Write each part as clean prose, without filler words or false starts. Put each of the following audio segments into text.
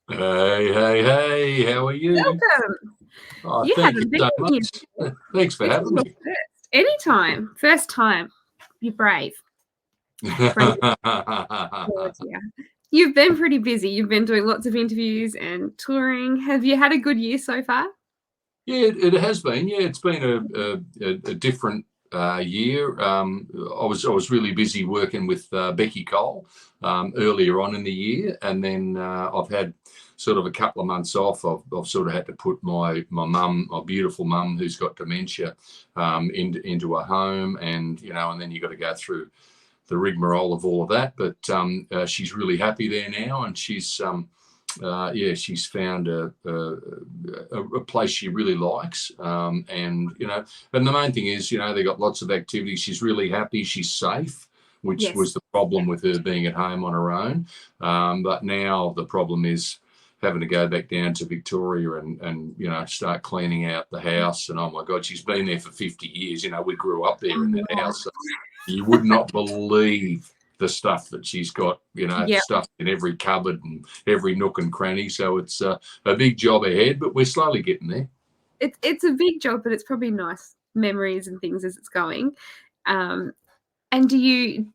Hey, hey, hey, how are you? Welcome. Oh, You thank you haven't been so here. much. Thanks for This is having your me. first. Anytime. First time. You're brave. Brave. Oh, dear. You've been pretty busy. You've been doing lots of interviews and touring. Have you had a good year so far? Yeah, it has been. Yeah, it's been a different year. I was really busy working with Becky Cole earlier on in the year, and then I've had sort of a couple of months off. I've sort of had to put my mum, my beautiful mum, who's got dementia, into a home, and and then you got to go through the rigmarole of all of that. But she's really happy there now, and she's found a place she really likes, and the main thing is, they got lots of activities. She's really happy. She's safe, which Yes. was the problem with her being at home on her own. But now the problem is having to go back down to Victoria and start cleaning out the house. And oh my God, she's been there for 50 years. We grew up there in that house. So you would not believe the stuff that she's got, Yeah. stuff in every cupboard and every nook and cranny. So it's a big job ahead, but we're slowly getting there. It's a big job, but it's probably nice memories and things as it's going. And do you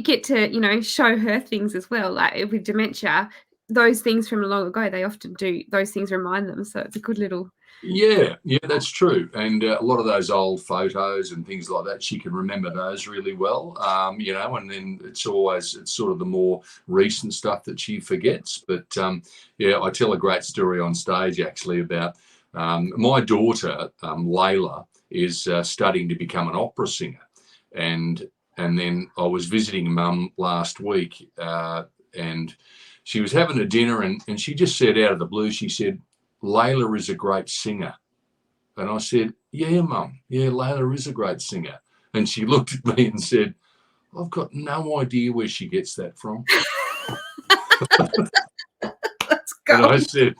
get to, show her things as well? Like with dementia, those things from long ago, they often do, those things remind them. So it's a good little. Yeah, that's true. And a lot of those old photos and things like that, she can remember those really well, and then it's sort of the more recent stuff that she forgets. But I tell a great story on stage actually about my daughter, Layla, is studying to become an opera singer. And then I was visiting mum last week, and she was having a dinner, and she just said out of the blue, she said, Layla is a great singer. And I said, yeah, mum. Yeah, Layla is a great singer. And she looked at me and said, I've got no idea where she gets that from. Let's And go. I said,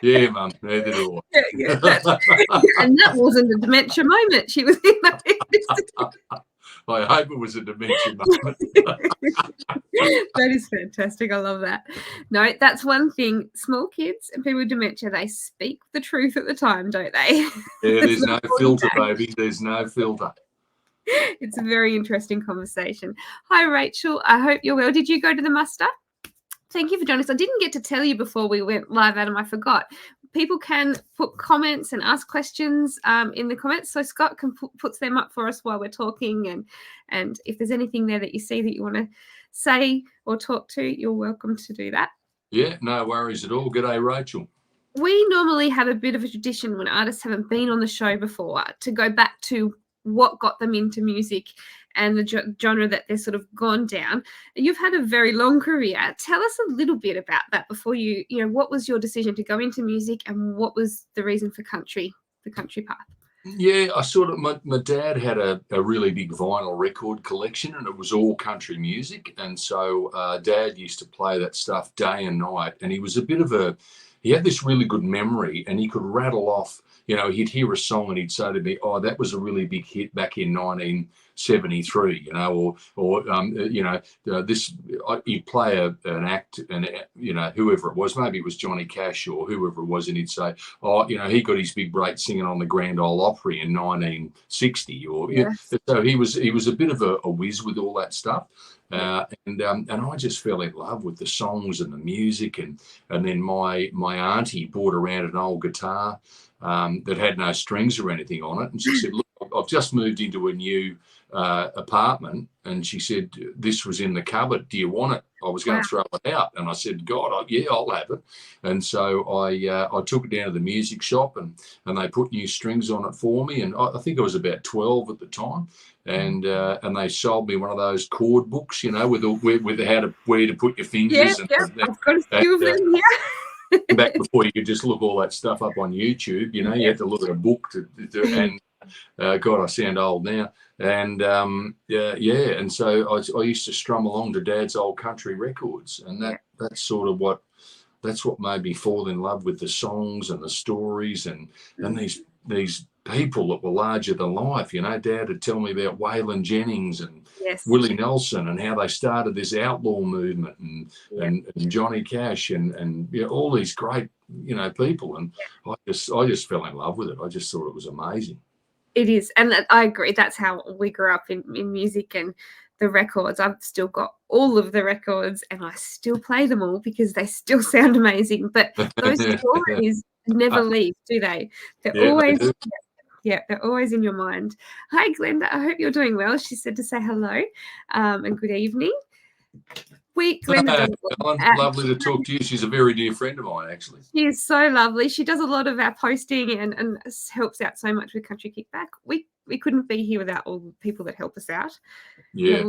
yeah, mum, neither do Yeah, and that wasn't a dementia moment. She was in that. I hope it was a dementia moment. That is fantastic. I love that. No, that's one thing. Small kids and people with dementia, they speak the truth at the time, don't they? Yeah, there's no filter, back. baby. There's no filter. It's a very interesting conversation. Hi, Rachel. I hope you're well. Did you go to the muster? Thank you for joining us. I didn't get to tell you before we went live, Adam. I forgot. People can put comments and ask questions in the comments. So Scott can puts them up for us while we're talking. And if there's anything there that you see that you want to say or talk to, you're welcome to do that. Yeah, no worries at all. G'day, Rachel. We normally have a bit of a tradition when artists haven't been on the show before to go back to what got them into music and the genre that they're sort of gone down. You've had a very long career. Tell us a little bit about that before what was your decision to go into music and what was the reason for the country path? Yeah, I sort of, my dad had a really big vinyl record collection, and it was all country music. And so Dad used to play that stuff day and night. And he had this really good memory, and he could rattle off, he'd hear a song and he'd say to me, oh, that was a really big hit back in 1973, he'd play an act, and, whoever it was, maybe it was Johnny Cash or whoever it was, and he'd say, oh, he got his big break singing on the Grand Ole Opry in 1960, Yes. so he was a bit of a whiz with all that stuff. And I just fell in love with the songs and the music, and then my auntie brought around an old guitar that had no strings or anything on it, and she said, look, I've just moved into a new apartment, and she said, this was in the cupboard, do you want it? I was going to throw it out, and I said, God, yeah, I'll have it. And so I took it down to the music shop, and they put new strings on it for me, and I think I was about 12 at the time. And they sold me one of those chord books, with where to put your fingers. Yeah. I've got a few of them here. Back before you could just look all that stuff up on YouTube, you had to look at a book to and God, I sound old now. And and so I used to strum along to Dad's old country records, and that's sort of what made me fall in love with the songs and the stories and these people that were larger than life. You know, Dad would tell me about Waylon Jennings and Yes. Willie Nelson and how they started this outlaw movement, and Johnny Cash and you know, all these great, you know, people. And I just fell in love with it. I just thought it was amazing. It is, and I agree. That's how we grew up in music and the records. I've still got all of the records, and I still play them all because they still sound amazing. But those stories never leave, do they? They're always. They do. Yeah, they're always in your mind. Hi, Glenda. I hope you're doing well. She said to say hello and good evening. Ellen, lovely to talk to you. She's a very dear friend of mine, actually. She is so lovely. She does a lot of our posting and helps out so much with Country Kickback. We couldn't be here without all the people that help us out. Yeah.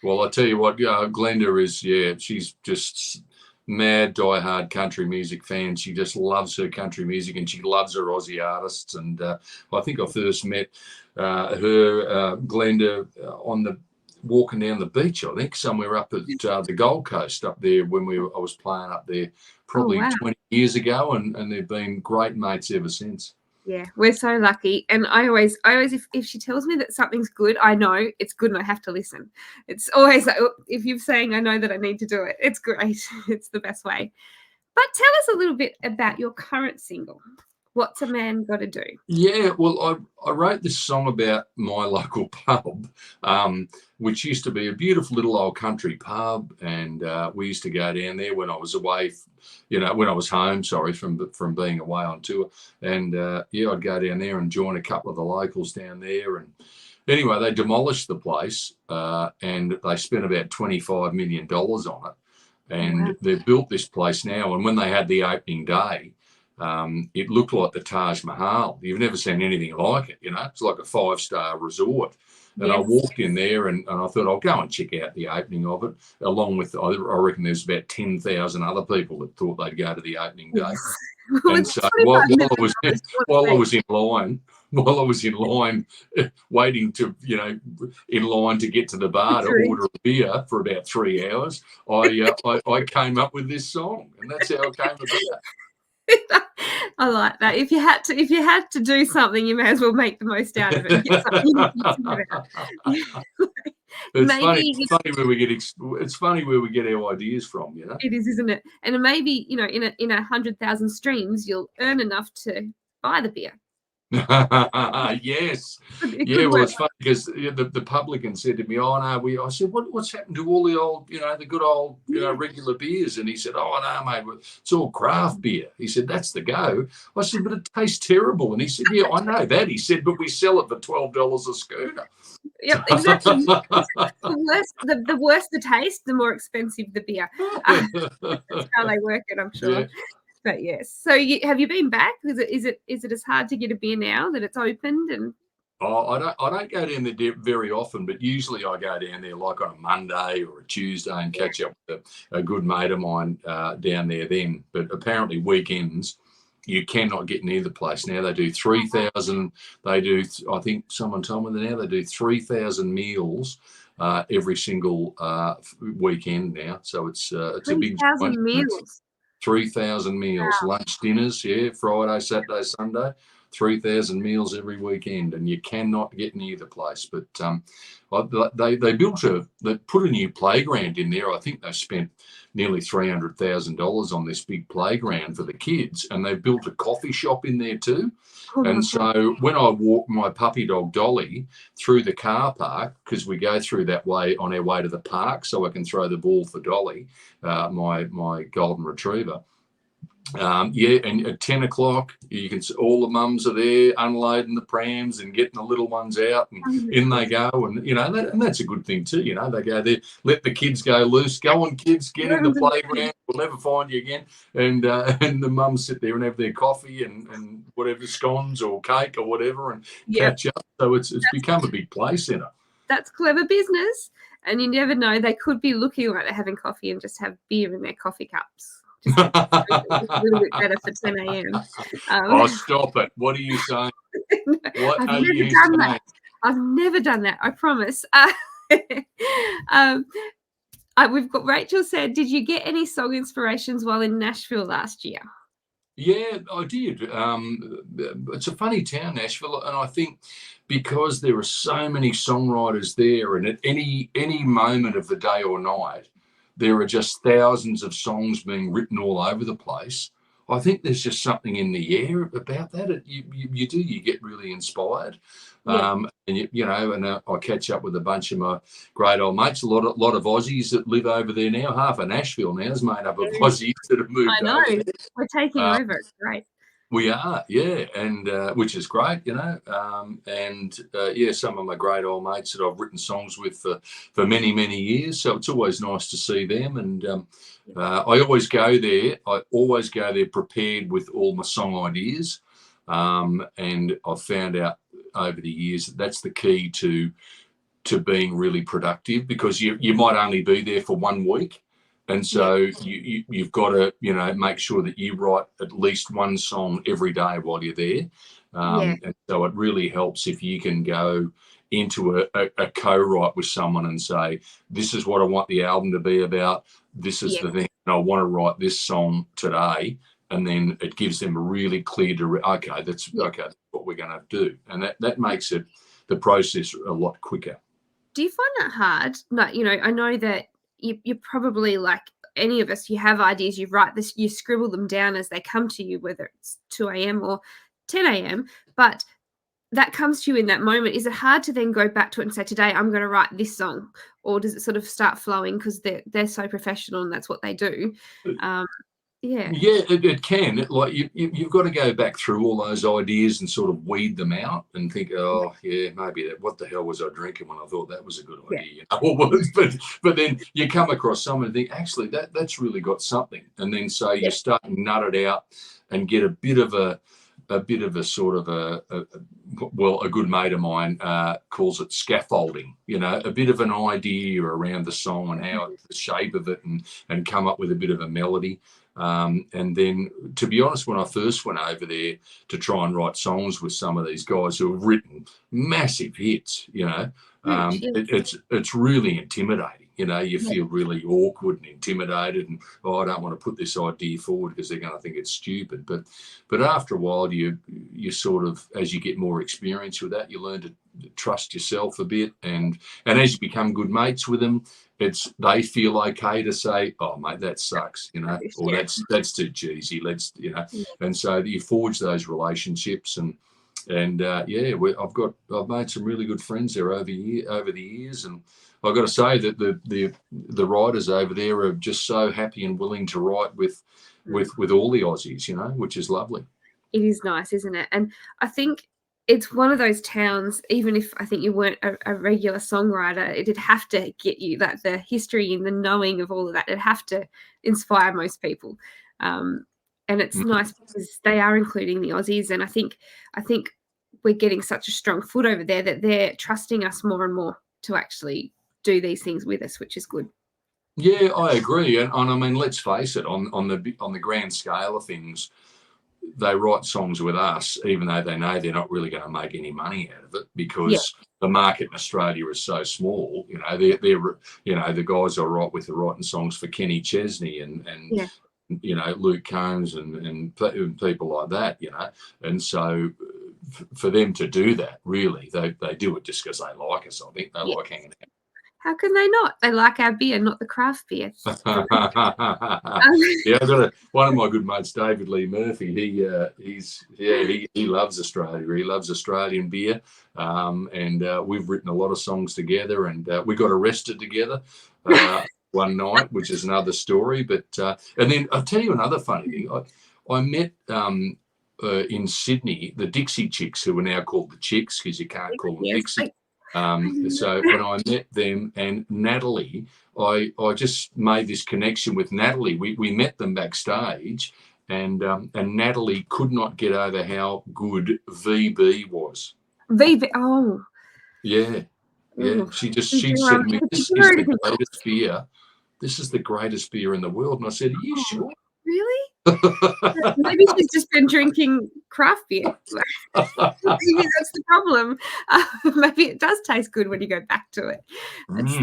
Well, I tell you what, Glenda is, she's just mad, diehard country music fan. She just loves her country music and she loves her Aussie artists. And I think I first met her, Glenda, walking down the beach, I think, somewhere up at the Gold Coast up there when I was playing up there probably 20 years ago, and they've been great mates ever since. Yeah, we're so lucky. And I always if she tells me that something's good, I know it's good and I have to listen. It's always like, if you're saying I know that I need to do it, it's great. It's the best way. But tell us a little bit about your current single. What's a Man Gotta Do? Yeah, well, I wrote this song about my local pub, which used to be a beautiful little old country pub, and we used to go down there when I was away, when I was home, from being away on tour, and I'd go down there and join a couple of the locals down there, and anyway, they demolished the place, and they spent about $25 million on it, and they've built this place now, and when they had the opening day, it looked like the Taj Mahal. You've never seen anything like it, It's like a 5-star resort. And I walked in there and I thought I'll go and check out the opening of it, along with, I reckon there's about 10,000 other people that thought they'd go to the opening day. And so while I was in line, waiting to, in line to get to the bar to order a beer for about 3 hours, I came up with this song, and that's how it came about. I like that. If you had to do something, you may as well make the most out of it. And get It's funny where we get our ideas from, It is, isn't it? And maybe in 100,000 streams, you'll earn enough to buy the beer. Yes. Yeah, well, it's funny because the publican said to me, I said, what's happened to all the old, the good old, regular beers? And he said, oh, no, mate, it's all craft beer. He said, that's the go. I said, but it tastes terrible. And he said, yeah, I know that. He said, but we sell it for $12 a schooner. Yep, exactly. The worse the taste, the more expensive the beer. That's how they work it, I'm sure. Yeah. But yes, so have you been back? Is it as hard to get a beer now that it's opened? And I don't go down there very often, but usually I go down there like on a Monday or a Tuesday and catch up with a good mate of mine down there then. But apparently weekends you cannot get near the place now. They do 3,000. They do. I think someone told me that now they do 3,000 meals every single weekend now. So it's a big 3,000 meals. 3,000 meals, lunch, dinners, Friday, Saturday, Sunday, 3,000 meals every weekend, and you cannot get near the place. But they put a new playground in there. I think they spent nearly $300,000 on this big playground for the kids, and they've built a coffee shop in there too. And so when I walk my puppy dog Dolly through the car park, because we go through that way on our way to the park, so I can throw the ball for Dolly, my golden retriever. And at 10 o'clock, you can see all the mums are there unloading the prams and getting the little ones out, and in they go. And and that's a good thing too. They go there, let the kids go loose. Go on, kids, get in the playground. We'll never find you again. And the mums sit there and have their coffee and whatever, scones or cake or whatever, and catch up. So it's become a big play centre. That's clever business, and you never know, they could be looking like they're having coffee and just have beer in their coffee cups. Just a little bit better for 10 a.m. Stop it. What are you saying? I've never done that, I promise. We've got Rachel said, did you get any song inspirations while in Nashville last year? Yeah, I did. It's a funny town, Nashville, and I think because there are so many songwriters there, and at any moment of the day or night, there are just thousands of songs being written all over the place. I think there's just something in the air about that. You get really inspired, Yeah. and I catch up with a bunch of my great old mates. A lot of Aussies that live over there now. Half of Nashville now is made up of Aussies that have moved I know. over. We're taking over. It's great. We are, yeah, and which is great, yeah, some of my great old mates that I've written songs with for many, many years. So it's always nice to see them. And I always go there. I always go there prepared with all my song ideas. And I've found out over the years that that's the key to being really productive, because you might only be there for 1 week. And so you've got to, make sure that you write at least one song every day while you're there. And so it really helps if you can go into a co-write with someone and say, this is what I want the album to be about. This is the thing. And I want to write this song today. And then it gives them a really clear, that's what we're going to do. And that makes the process a lot quicker. Do you find that hard? Like, I know that you're probably like any of us, you have ideas, you write this, you scribble them down as they come to you, whether it's 2 a.m. or 10 a.m. But that comes to you in that moment. Is it hard to then go back to it and say, today I'm going to write this song? Or does it sort of start flowing because they're so professional and that's what they do? Yeah, it can. Like you've got to go back through all those ideas and sort of weed them out and think, oh yeah, maybe what the hell was I drinking when I thought that was a good idea? But then you come across someone and think, actually that's really got something, and then so you start to nut it out and get a bit of a sort of a good mate of mine calls it scaffolding, a bit of an idea around the song and how the shape of it, and come up with a bit of a melody. And then, to be honest, when I first went over there to try and write songs with some of these guys who have written massive hits, it's really intimidating. You feel really awkward and intimidated, and I don't want to put this idea forward because they're going to think it's stupid. But after a while, you sort of, as you get more experience with that, you learn to trust yourself a bit, and as you become good mates with them, they feel okay to say, oh mate, that sucks, or that's too cheesy, and so you forge those relationships, and I've made some really good friends there over the years, and I've got to say that the writers over there are just so happy and willing to write with all the Aussies, which is lovely. It is nice, isn't it? And I think it's one of those towns, even if I think you weren't a regular songwriter, it'd have to get you that the history and the knowing of all of that, it'd have to inspire most people. And it's nice because they are including the Aussies. And I think we're getting such a strong foot over there that they're trusting us more and more to actually do these things with us, which is good. Yeah, I agree. And I mean, let's face it, on the grand scale of things, they write songs with us, even though they know they're not really going to make any money out of it, because the market in Australia is so small. They're the guys I write with are writing songs for Kenny Chesney and Luke Combs and people like that. And so for them to do that, really, they do it just because they like us. I think they like hanging out. How can they not? They like our beer, not the craft beer. One of my good mates, David Lee Murphy. He loves Australia. He loves Australian beer, and we've written a lot of songs together. And we got arrested together one night, which is another story. But and then I'll tell you another funny thing. I met in Sydney the Dixie Chicks, who are now called the Chicks because you can't call them Dixie. So when I met them and Natalie, I just made this connection with Natalie. We met them backstage, and Natalie could not get over how good VB was. VB, oh. Yeah. She said to me, "This is the greatest beer. This is the greatest beer in the world." And I said, "Are you sure?" Really? Maybe she's just been drinking craft beer. Maybe that's the problem. Maybe it does taste good when you go back to it. It's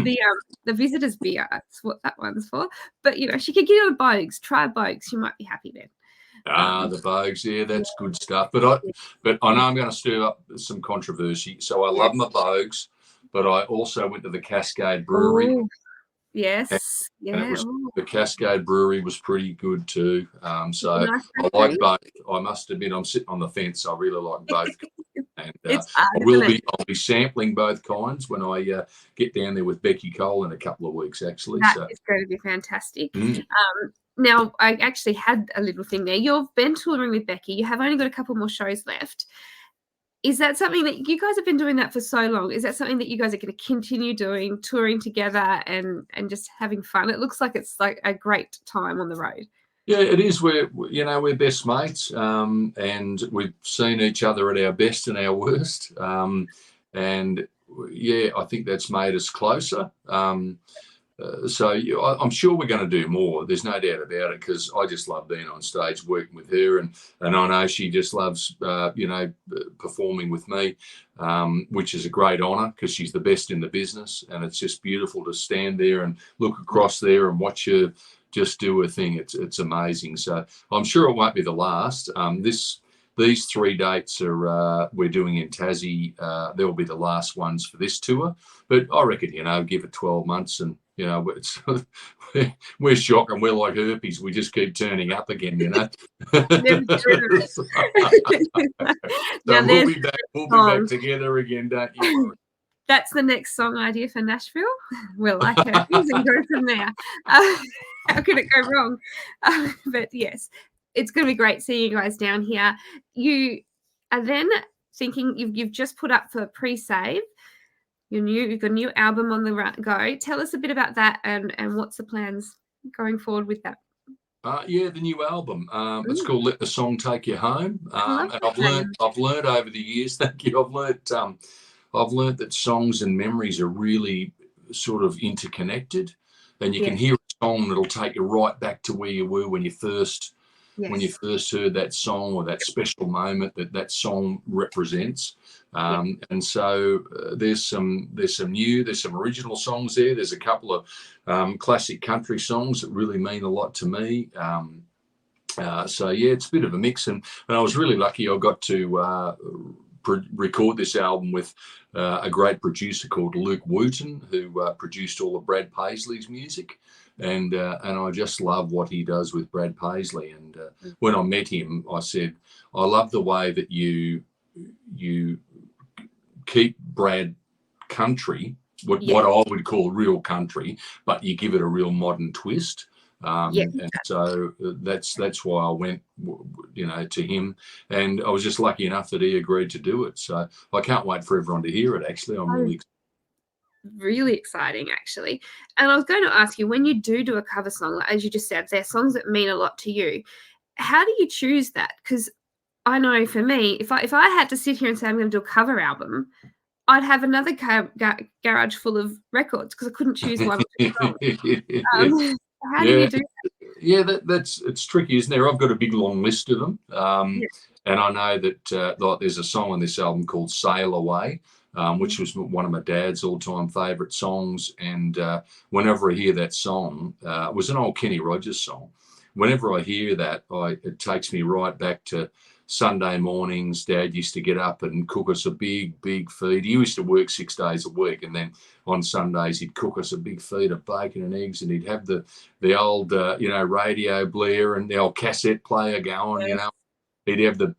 the visitor's beer. That's what that one's for. But she could get on Bogues. Try Bogues. She might be happy then. The Bogues, yeah, that's good stuff. But I know I'm going to stir up some controversy. So I love my Bogues, but I also went to the Cascade Brewery. Oh, yes. And it Yeah. was Ooh. the Cascade Brewery was pretty good too. So Nice I country. like both. I must admit, I'm sitting on the fence. I really like both, and It's I art, will isn't it? I'll be sampling both kinds when I get down there with Becky Cole in a couple of weeks, actually. That So is going to be fantastic. mm. Now, I actually had a little thing there. You've been touring with Becky. You have only got a couple more shows left. Is that something that you guys have been doing that for so long? Is that something that you guys are going to continue doing, touring together and just having fun? It looks like it's like a great time on the road. Yeah, it is. We're best mates, and we've seen each other at our best and our worst. And yeah, I think that's made us closer. So I'm sure we're going to do more. There's no doubt about it, because I just love being on stage, working with her, and I know she just loves performing with me, which is a great honour, because she's the best in the business, and it's just beautiful to stand there and look across there and watch her just do her thing. It's amazing. So I'm sure it won't be the last. These 3 dates are we're doing in Tassie. They'll be the last ones for this tour, but I reckon give it 12 months and. We're shocked, and we're like herpes. We just keep turning up again, Never So now we'll be back together again, don't you worry. That's the next song idea for Nashville. We're like herpes and go from there. How could it go wrong? But yes, it's going to be great seeing you guys down here. You are then thinking you've just put up for pre-save. You've got a new album on the go. Tell us a bit about that and what's the plans going forward with that? Yeah, the new album. It's called "Let the Song Take You Home," and I've learned over the years. Thank you. I've learned that songs and memories are really sort of interconnected, and you can hear a song that'll take you right back to where you were when you first heard that song, or that special moment that song represents. And so there's some original songs there. There's a couple of classic country songs that really mean a lot to me. So yeah, it's a bit of a mix, and I was really lucky. I got to record this album with a great producer called Luke Wooten, who produced all of Brad Paisley's music. And I just love what he does with Brad Paisley. And when I met him, I said, I love the way that you keep Brad country, what I would call real country, but you give it a real modern twist. And so that's why I went, to him, and I was just lucky enough that he agreed to do it. So I can't wait for everyone to hear it. Actually, I'm really exciting, actually. And I was going to ask you, when you do a cover song, as you just said, they're songs that mean a lot to you. How do you choose that? Because I know for me, if I had to sit here and say I'm going to do a cover album, I'd have another garage full of records, because I couldn't choose one. How do you do that? Yeah, it's tricky, isn't there? I've got a big long list of them, and I know that like there's a song on this album called "Sail Away," which was one of my dad's all-time favourite songs. And whenever I hear that song, it was an old Kenny Rogers song. Whenever I hear that, it takes me right back to Sunday mornings. Dad used to get up and cook us a big feed. He used to work 6 days a week, and then on Sundays he'd cook us a big feed of bacon and eggs, and he'd have the old radio blare and the old cassette player going. He'd have the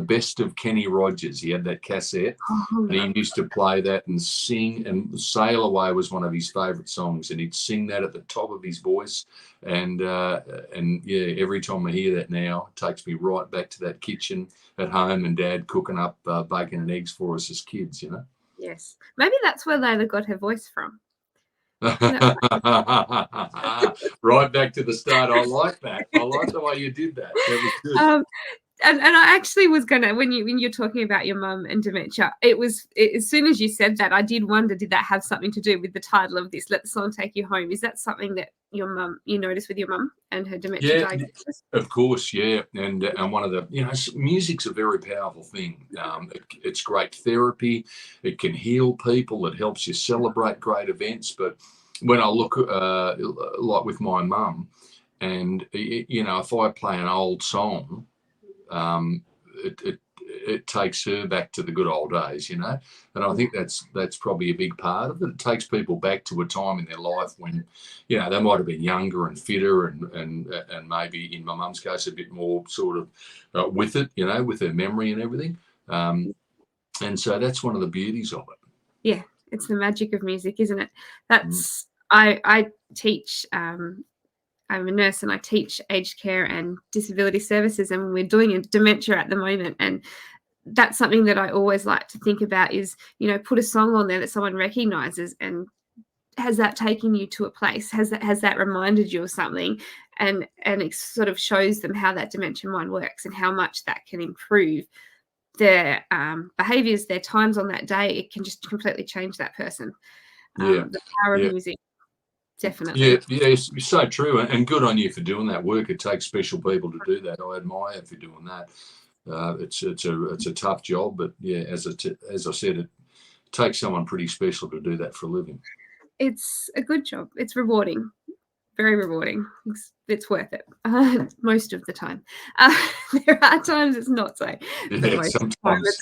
best of Kenny Rogers. He had that cassette, and he used to play that and sing. And "Sail Away" was one of his favourite songs, and he'd sing that at the top of his voice. And yeah, every time I hear that now, it takes me right back to that kitchen at home and Dad cooking up bacon and eggs for us as kids. Yes, maybe that's where Layla got her voice from. Right back to the start. I like that. I like the way you did that. That was good. And I actually was gonna, when you're talking about your mum and dementia, as soon as you said that, I did wonder, did that have something to do with the title of this, "Let the Song Take You Home"? Is that something that you noticed with your mum and her dementia diagnosis? Of course, yeah. And one of the, music's a very powerful thing. It's great therapy. It can heal people. It helps you celebrate great events. But when I look like with my mum, And you know, if I play an old song, it takes her back to the good old days, you know. And I think that's probably a big part of it. It takes people back to a time in their life when, you know, they might have been younger and fitter and maybe in my mum's case a bit more sort of with it, you know, with her memory and everything. And so that's one of the beauties of it. Yeah, it's the magic of music, isn't it? That's I teach. I'm a nurse and I teach aged care and disability services, and we're doing a dementia at the moment. And that's something that I always like to think about is, you know, put a song on there that someone recognizes, and has that taken you to a place? Has that reminded you of something? And it sort of shows them how that dementia mind works and how much that can improve their behaviors, their times on that day. It can just completely change that person. The power of music. Definitely. Yeah, it's so true, and good on you for doing that work. It takes special people to do that. I admire you for doing that. It's a tough job, but yeah, as I said, it takes someone pretty special to do that for a living. It's a good job. It's rewarding, very rewarding. It's worth it most of the time. There are times it's not so. Yeah, sometimes.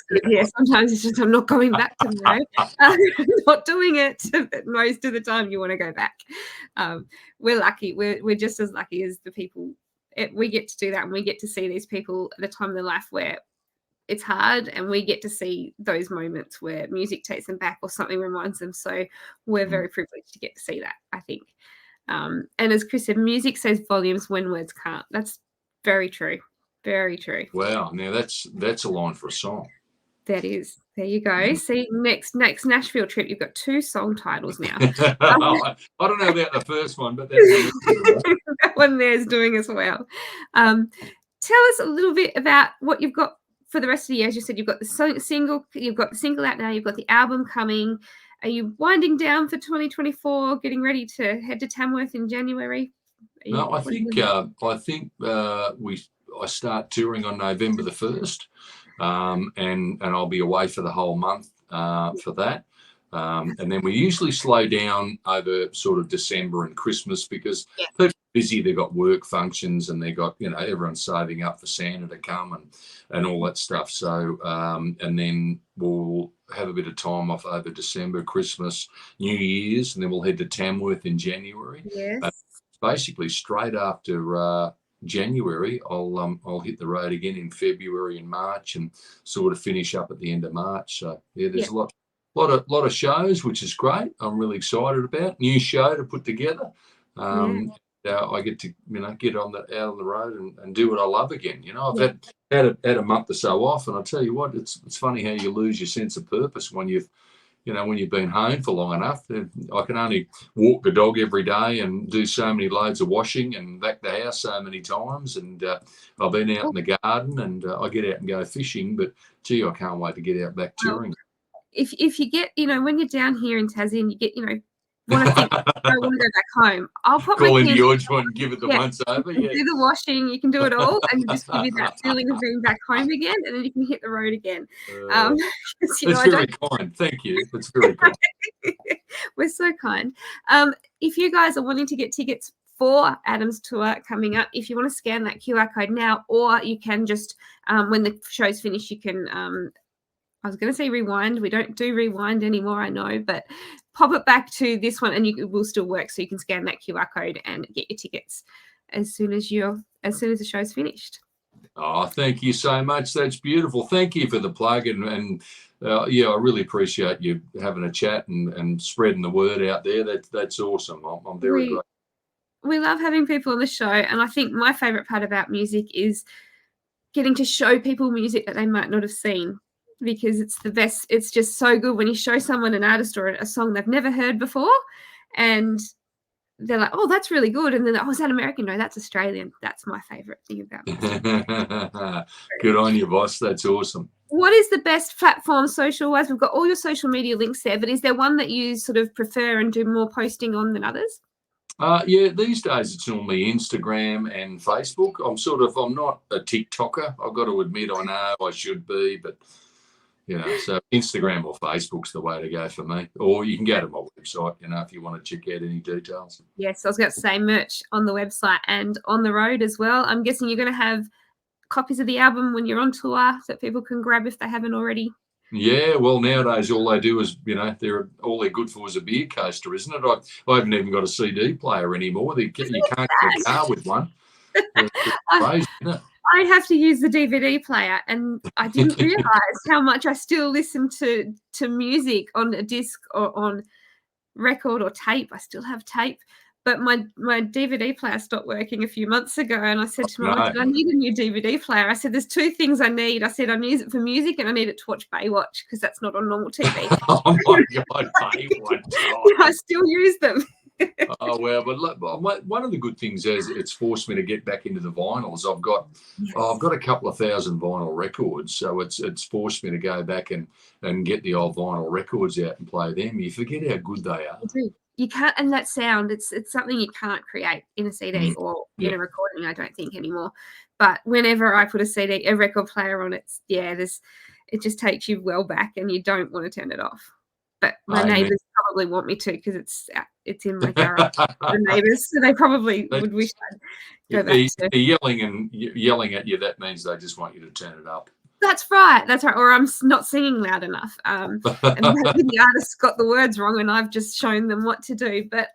Sometimes it's just I'm not going back tomorrow. I'm not doing it. But most of the time you want to go back. We're lucky. We're just as lucky as the people. We get to do that, and we get to see these people at the time of their life where it's hard, and we get to see those moments where music takes them back or something reminds them. So we're very privileged to get to see that, I think. And as Chris said, music says volumes when words can't. That's very true. Very true. Wow. Now that's a line for a song. That is. There you go. See, next Nashville trip, you've got 2 song titles now. I don't know about the first one, but that one there's doing as well. Tell us a little bit about what you've got for the rest of the year. As you said, you've got the single, out now, you've got the album coming. Are you winding down for 2024, getting ready to head to Tamworth in January? No, I think I start touring on November the 1st, and I'll be away for the whole month for that. And then we usually slow down over sort of December and Christmas because people are busy. They've got work functions and they've got, you know, everyone's saving up for Santa to come and all that stuff. So, and then we'll have a bit of time off over December, Christmas, New Year's, and then we'll head to Tamworth in January. Yes. Basically, straight after January, I'll hit the road again in February and March, and sort of finish up at the end of March. So yeah, there's a lot of shows, which is great. I'm really excited about new show to put together. I get to, you know, get out on the road and do what I love again. You know, I've had a month or so off, and I tell you what, it's funny how you lose your sense of purpose when you've been home for long enough. I can only walk the dog every day and do so many loads of washing and vac the house so many times. And I've been out in the garden, and I get out and go fishing. But gee, I can't wait to get out back touring. If you get, you know, when you're down here in Tassie and you get, you know, want to think, I want to go back home, I'll put call into your joint and give it the once over. Yeah, do the washing, you can do it all, and just give you that feeling of being back home again, and then you can hit the road again. That's very kind. Thank you. That's very kind. We're so kind. If you guys are wanting to get tickets for Adam's tour coming up, if you want to scan that QR code now, or you can just when the show's finished, you can I was going to say rewind. We don't do rewind anymore, I know, but pop it back to this one and it will still work. So you can scan that QR code and get your tickets as soon as the show's finished. Oh, thank you so much. That's beautiful. Thank you for the plug. And I really appreciate you having a chat and spreading the word out there. That's awesome. I'm very grateful. We love having people on the show. And I think my favorite part about music is getting to show people music that they might not have seen, because it's the best. It's just so good when you show someone an artist or a song they've never heard before, and they're like, oh, that's really good. And then, oh, is that American? No, that's Australian. That's my favorite thing about music. Good on you, boss. That's awesome. What is the best platform social-wise? We've got all your social media links there, but is there one that you sort of prefer and do more posting on than others? These days it's normally Instagram and Facebook. I'm not a TikToker. I've got to admit, I know I should be, but So Instagram or Facebook's the way to go for me. Or you can go to my website, if you want to check out any details. Yes, I was going to say merch on the website and on the road as well. I'm guessing you're going to have copies of the album when you're on tour that people can grab if they haven't already. Yeah, well, nowadays all they do is, all they're good for is a beer coaster, isn't it? I haven't even got a CD player anymore. You can't get a car with one. It's crazy, isn't it? I have to use the DVD player, and I didn't realize how much I still listen to music on a disc or on record or tape. I still have tape, but my DVD player stopped working a few months ago, and I said to Mum, I need a new DVD player. I said, there's two things I need. I said, I need it for music, and I need it to watch Baywatch because that's not on normal TV. Oh my God, Baywatch! I still use them. Oh well, but look, one of the good things is it's forced me to get back into the vinyls. I've got a couple of thousand vinyl records, so it's forced me to go back and get the old vinyl records out and play them. You forget how good they are. You can't, and that sound, it's something you can't create in a CD or in a recording, I don't think anymore. But whenever I put a record player on, it just takes you well back, and you don't want to turn it off. But my neighbours probably want me to because it's in my garage. The neighbours, so they probably would wish I'd go back to. Yelling at you, that means they just want you to turn it up. That's right. Or I'm not singing loud enough. And maybe the artist got the words wrong, and I've just shown them what to do. But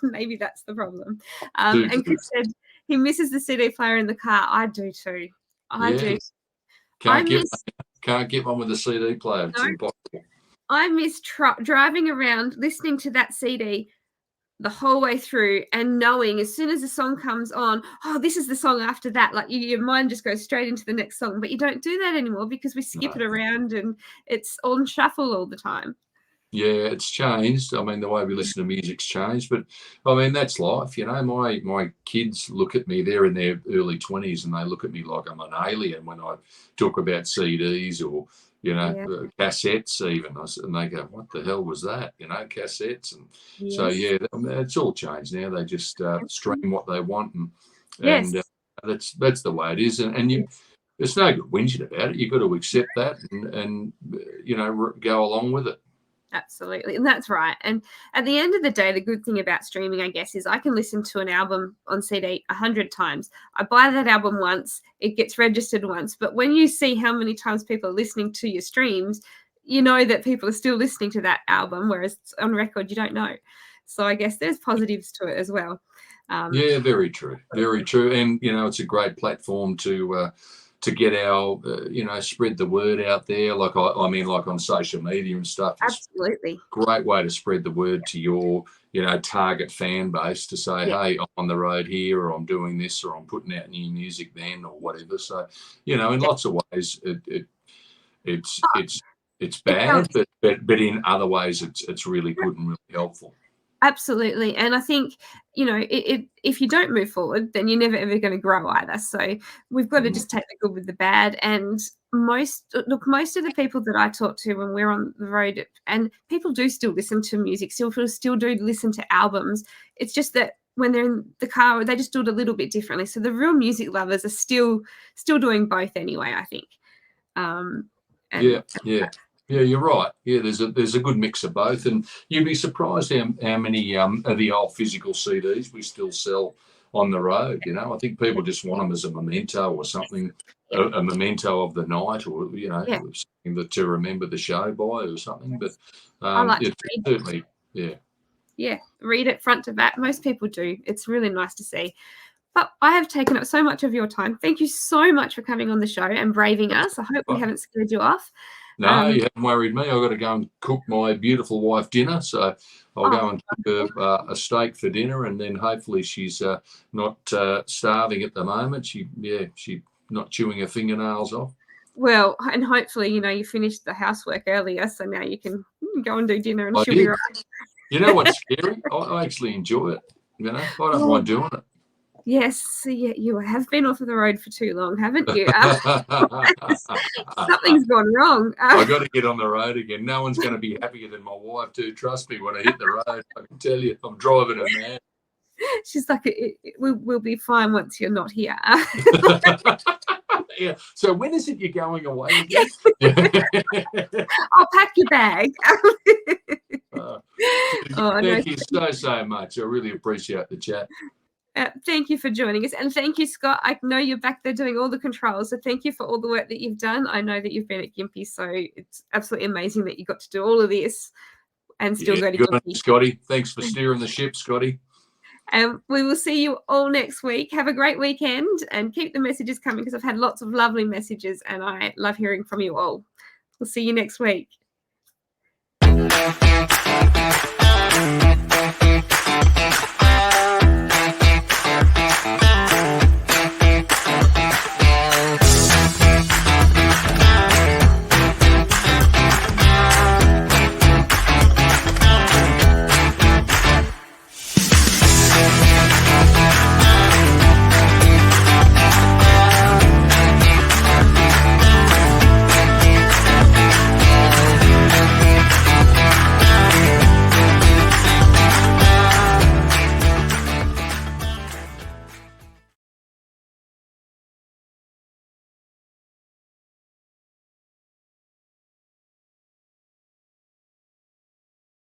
maybe that's the problem. And Chris said he misses the CD player in the car. I do too. I do. Can't get one with a CD player. It's impossible. I miss driving around listening to that CD the whole way through and knowing as soon as the song comes on, oh, this is the song after that. Like your mind just goes straight into the next song. But you don't do that anymore because we skip it around and it's on shuffle all the time. Yeah, it's changed. I mean, the way we listen to music's changed. But, I mean, that's life. My kids look at me. They're in their early 20s and they look at me like I'm an alien when I talk about CDs or cassettes even, and they go, what the hell was that? Cassettes. And so, it's all changed now. They just stream what they want, and that's the way it is. And there's no good whinging about it. You've got to accept that and go along with it. Absolutely. And that's right. And at the end of the day, the good thing about streaming, I guess, is I can listen to an album on CD 100 times. I buy that album once, it gets registered once. But when you see how many times people are listening to your streams, you know that people are still listening to that album, whereas on record, you don't know. So I guess there's positives to it as well. Yeah, very true. Very true. And, it's a great platform to get our, spread the word out there. Like, I mean, like on social media and stuff. Absolutely. Great way to spread the word to your, target fan base to say, hey, I'm on the road here, or I'm doing this, or I'm putting out new music then, or whatever. So, in lots of ways, it's bad, but in other ways, it's really good and really helpful. Absolutely. And I think, if you don't move forward, then you're never, ever going to grow either. So we've got to just take the good with the bad. And most of the people that I talk to when we're on the road, and people do still listen to music, still do listen to albums. It's just that when they're in the car, they just do it a little bit differently. So the real music lovers are still doing both anyway, I think. Yeah, you're right. Yeah, there's a good mix of both, and you'd be surprised how many of the old physical CDs we still sell on the road. I think people just want them as a memento or something, a memento of the night, or something to remember the show by or something. But it's certainly, read it front to back. Most people do. It's really nice to see. But I have taken up so much of your time. Thank you so much for coming on the show and braving us. I hope we haven't scared you off. No, you haven't worried me. I've got to go and cook my beautiful wife dinner. So I'll go and cook her a steak for dinner, and then hopefully she's not starving at the moment. She's not chewing her fingernails off. Well, and hopefully, you finished the housework earlier, so now you can go and do dinner and she'll be right. You know what's scary? I actually enjoy it. I don't mind doing it. Yes, you have been off of the road for too long, haven't you? Something's gone wrong. I've got to get on the road again. No one's going to be happier than my wife, too. Trust me, when I hit the road, I can tell you, I'm driving her mad. She's like, we'll be fine once you're not here. Yeah. So when is it you're going away? I'll pack your bag. Thank you so much. I really appreciate the chat. Thank you for joining us. And thank you, Scott. I know you're back there doing all the controls. So thank you for all the work that you've done. I know that you've been at Gympie, so it's absolutely amazing that you got to do all of this and still go to Gympie. Scotty. Thanks for steering the ship, Scotty. And we will see you all next week. Have a great weekend and keep the messages coming because I've had lots of lovely messages and I love hearing from you all. We'll see you next week.